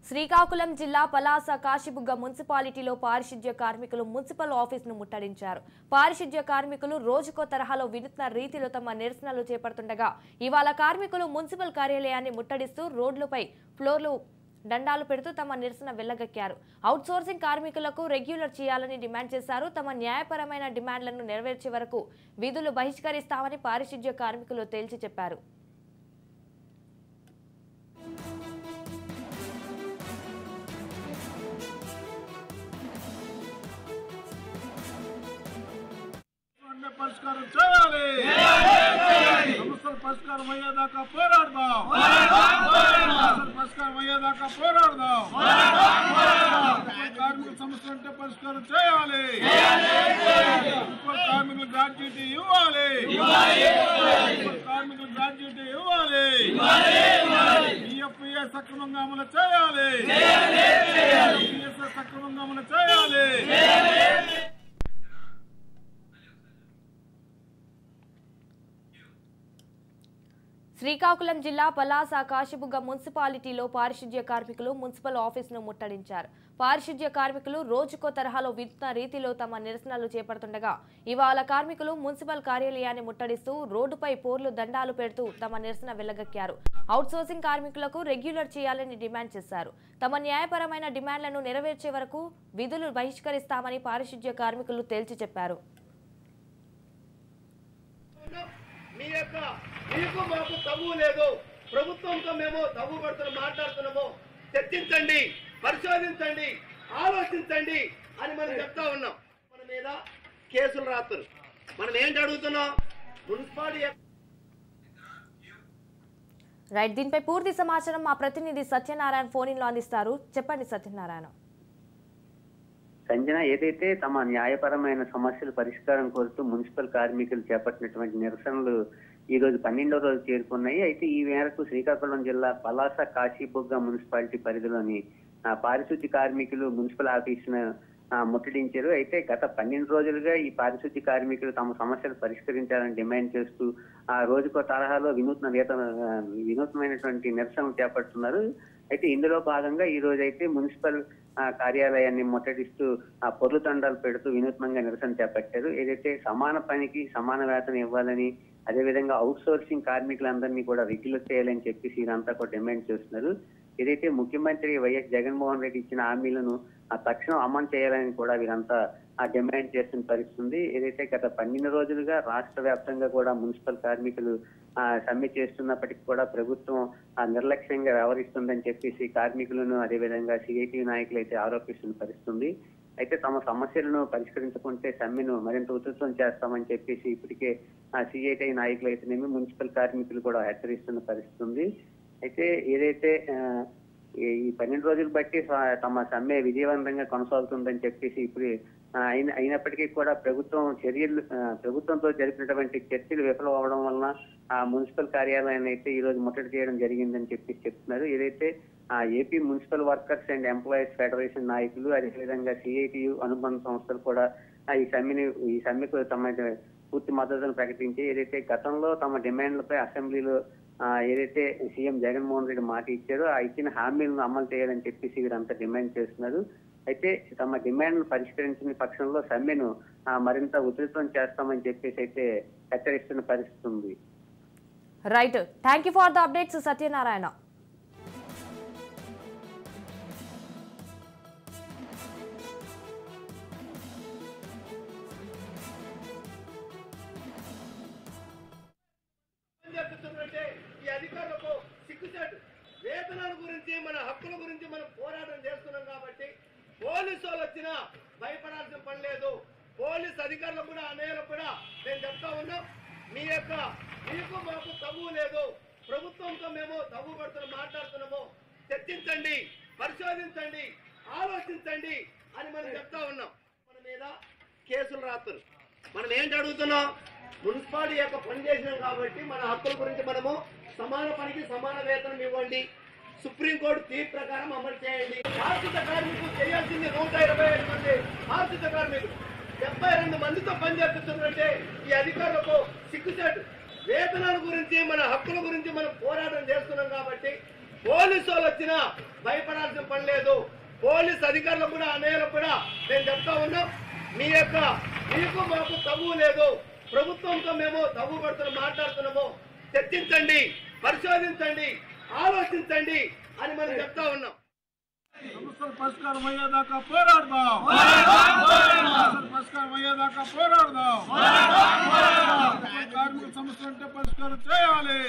శ్రీకాకుళం జిల్లా పలాస కాశీబుగ్గ మున్సిపాలిటీలో పారిశుధ్య కార్మికులు మున్సిపల్ ఆఫీసును ముట్టడించారు. పారిశుధ్య కార్మికులు రోజుకో తరహాలో వినూత్న రీతిలో తమ నిరసనలు చేపడుతుండగా ఇవాళ కార్మికులు మున్సిపల్ కార్యాలయాన్ని ముట్టడిస్తూ రోడ్లపై ఫ్లోర్లు దండాలు పెడుతూ తమ నిరసన వెళ్లగక్కారు. అవుట్సోర్సింగ్ కార్మికులకు రెగ్యులర్ చేయాలని డిమాండ్ చేశారు. తమ న్యాయపరమైన డిమాండ్లను నెరవేర్చే వరకు విధులు బహిష్కరిస్తామని పారిశుధ్య కార్మికులు తేల్చి చెప్పారు. పరిష్కారం చేయాలి. సమస్యల పరిష్కారం అయ్యేదాకా పోరాడదాం. పరిష్కారం అయ్యేదాకా పోరాడదాం. కార్మికుల సమస్యలు అంటే పరిష్కారం చేయాలి. కార్మికులు గ్రాడ్యుయేటీ ఇవ్వాలి. కార్మికులు గ్రాడ్యుయేటీ ఇవ్వాలి. ఈఎఫ్ఐఎస్ సక్రమంగా అమలు చేయాలి. సక్రమంగా అమలు చేయాలి. శ్రీకాకుళం జిల్లా పలాస కాశీబుగ్గ మున్సిపాలిటీలో పారిశుధ్య కార్మికులు మున్సిపల్ ఆఫీసును ముట్టడించారు. పారిశుధ్య కార్మికులు రోజుకో తరహాలో వినూత్న రీతిలో తమ నిరసనలు చేపడుతుండగా ఇవాళ కార్మికులు మున్సిపల్ కార్యాలయాన్ని ముట్టడిస్తూ రోడ్డుపై పోర్లు దండాలు పెడుతూ తమ నిరసన వెళ్లగక్కారు. అవుట్సోర్సింగ్ కార్మికులకు రెగ్యులర్ చేయాలని డిమాండ్ చేశారు. తమ న్యాయపరమైన డిమాండ్లను నెరవేర్చే వరకు విధులు బహిష్కరిస్తామని పారిశుధ్య కార్మికులు తేల్చి చెప్పారు. మీకు మాకు తగువ లేదు. ప్రభుత్వంతో మేము తగు పడుతున్న మాట్లాడుతున్నాము. చర్చించండి, పరిశోధించండి, ఆలోచించండి అని మనం చెప్తా ఉన్నాం. మన మీద కేసులు రాస్తారు. మనం ఏంటి అడుగుతున్నాం? మున్సిపాలిటీ రైట్, దీనిపై పూర్తి సమాచారం మా ప్రతినిధి సత్యనారాయణ ఫోన్ ఇన్ లో అందిస్తారు. చెప్పండి సత్యనారాయణ. సంజన, ఏదైతే తమ న్యాయపరమైన సమస్యల పరిష్కారం కోరుతూ మున్సిపల్ కార్మికులు చేపట్టినటువంటి నిరసనలు ఈ రోజు 12వ రోజు చేరుకున్నాయి. అయితే ఈ మేరకు శ్రీకాకుళం జిల్లా పలాస కాశీబుగ్గ మున్సిపాలిటీ పరిధిలోని పారిశుద్ధ్య కార్మికులు మున్సిపల్ ఆఫీసును ముట్టడించారు. అయితే గత 12 రోజులుగా ఈ పారిశుద్ధ్య కార్మికులు తమ సమస్యలు పరిష్కరించాలని డిమాండ్ చేస్తూ రోజుకో తరహాలో వినూత్నమైనటువంటి నిరసనలు చేపడుతున్నారు. అయితే ఇందులో భాగంగా ఈ రోజు అయితే మున్సిపల్ కార్యాలయాన్ని ముట్టడిస్తూ పొర్లు తండాలు పెడుతూ వినూత్నంగా నిరసన చేపట్టారు. ఏదైతే సమాన పనికి సమాన వేతనం ఇవ్వాలని, అదేవిధంగా అవుట్ సోర్సింగ్ కార్మికులందరినీ కూడా రెగ్యులర్ చేయాలని చెప్పేసి వీరంతా కూడా డిమాండ్ చేస్తున్నారు. ఏదైతే ముఖ్యమంత్రి వైఎస్ జగన్మోహన్ రెడ్డి ఇచ్చిన హామీలను తక్షణం అమలు చేయాలని కూడా వీరంతా డిమాండ్ చేస్తున్న పరిస్థితుంది. ఏదైతే గత 12 రోజులుగా రాష్ట్ర వ్యాప్తంగా కూడా మున్సిపల్ కార్మికులు సమ్మె చేస్తున్నప్పటికీ కూడా ప్రభుత్వం నిర్లక్ష్యంగా వ్యవహరిస్తుందని చెప్పేసి కార్మికులను అదేవిధంగా సిఐటి నాయకులు అయితే ఆరోపిస్తున్న పరిస్థితుంది. అయితే తమ సమస్యలను పరిష్కరించుకుంటే సమ్మెను మరింత ఉధృతం చేస్తామని చెప్పేసి ఇప్పటికే సిఐటి నాయకులు అయితేనేమి మున్సిపల్ కార్మికులు కూడా హెచ్చరిస్తున్న పరిస్థితుంది. అయితే ఏదైతే ఈ 12 రోజులు బట్టి తమ సమ్మె విజయవంతంగా కొనసాగుతుందని చెప్పేసి ఇప్పుడు అయినప్పటికీ కూడా ప్రభుత్వంతో జరిపినటువంటి చర్చలు విఫలం అవడం వలన మున్సిపల్ కార్యాలయాన్ని అయితే ఈ రోజు ముట్టడి చేయడం జరిగిందని చెప్పేసి చెప్తున్నారు. ఏదైతే AP municipal workers and employees federation నాయకులు అదేవిధంగా సిఐటియు అనుబంధ సంస్థలు కూడా ఈ సమ్మెకు తమ పూర్తి మద్దతును ప్రకటించి ఏదైతే గతంలో తమ డిమాండ్లపై అసెంబ్లీలో ఏదైతే సీఎం జగన్మోహన్ రెడ్డి మాట ఇచ్చారో ఆ ఇచ్చిన హామీలను అమలు చేయాలని చెప్పేసి వీరంతా డిమాండ్ చేస్తున్నారు. అయితే తమ డిమాండ్లు పరిష్కరించిన పక్షంలో సమ్మెను మరింత ఉధృతం చేస్తామని చెప్పేసి అయితే హెచ్చరిస్తున్న పరిస్థితి ఉంది. Right, thank you for the updates Satyanarayana. ఈ అధికారులకు సిగ్గుచాటు. వేతనాల గురించి మన హక్కుల గురించి మనం పోరాటం చేస్తున్నాం కాబట్టి పోలీసు వాళ్ళు వచ్చినా భయపడాల్సిన పని లేదు. పోలీస్ అధికారులకు కూడా అనేలకు కూడా నేను చెప్తా ఉన్నాం, మీకు మాకు తగువ లేదు. ప్రభుత్వంతో మేము తగు పడుతున్న మాట్లాడుతున్నాము. చర్చించండి, పరిశోధించండి, ఆలోచించండి అని మనం చెప్తా ఉన్నాం. మన మీద కేసులు రాస్తారు. మనం ఏంటి అడుగుతున్నాం? మున్సిపాలిటీ యొక్క పని చేసినాం కాబట్టి మన హక్కుల గురించి మనము సమాన పనికి సమాన వేతనం ఇవ్వండి, సుప్రీంకోర్టు తీర్పు ప్రకారం అమలు చేయండి. ఆర్థిక కార్మికులు చేయాల్సింది 125 మంది ఆర్థిక కార్మికులు 72 మందితో పనిచేస్తున్నారంటే ఈ అధికారులకు సిగ్గుచాటు. వేతనాల గురించి మన హక్కుల గురించి మనం పోరాటం చేస్తున్నాం కాబట్టి పోలీసు వాళ్ళు వచ్చినా భయపడాల్సిన పని లేదు. పోలీస్ అధికారులకు కూడా అన్నయ్యలకు కూడా నేను చెప్తా ఉన్నా, మీకు మాకు తగువ లేదు. ప్రభుత్వంతో మేము తగువ పడుతున్నాం, మాట్లాడుతున్నాము. చర్చించండి, పరిశోధించండి, ఆలోచించండి అని మనం చెప్తా ఉన్నాం. సమస్యలు పరిష్కారం అయ్యేదాకా పోరాడదాం. పరిష్కారం అయ్యేదాకా పోరాడదాం. కార్మిక సమస్యలు అంటే పరిష్కారం చేయాలి.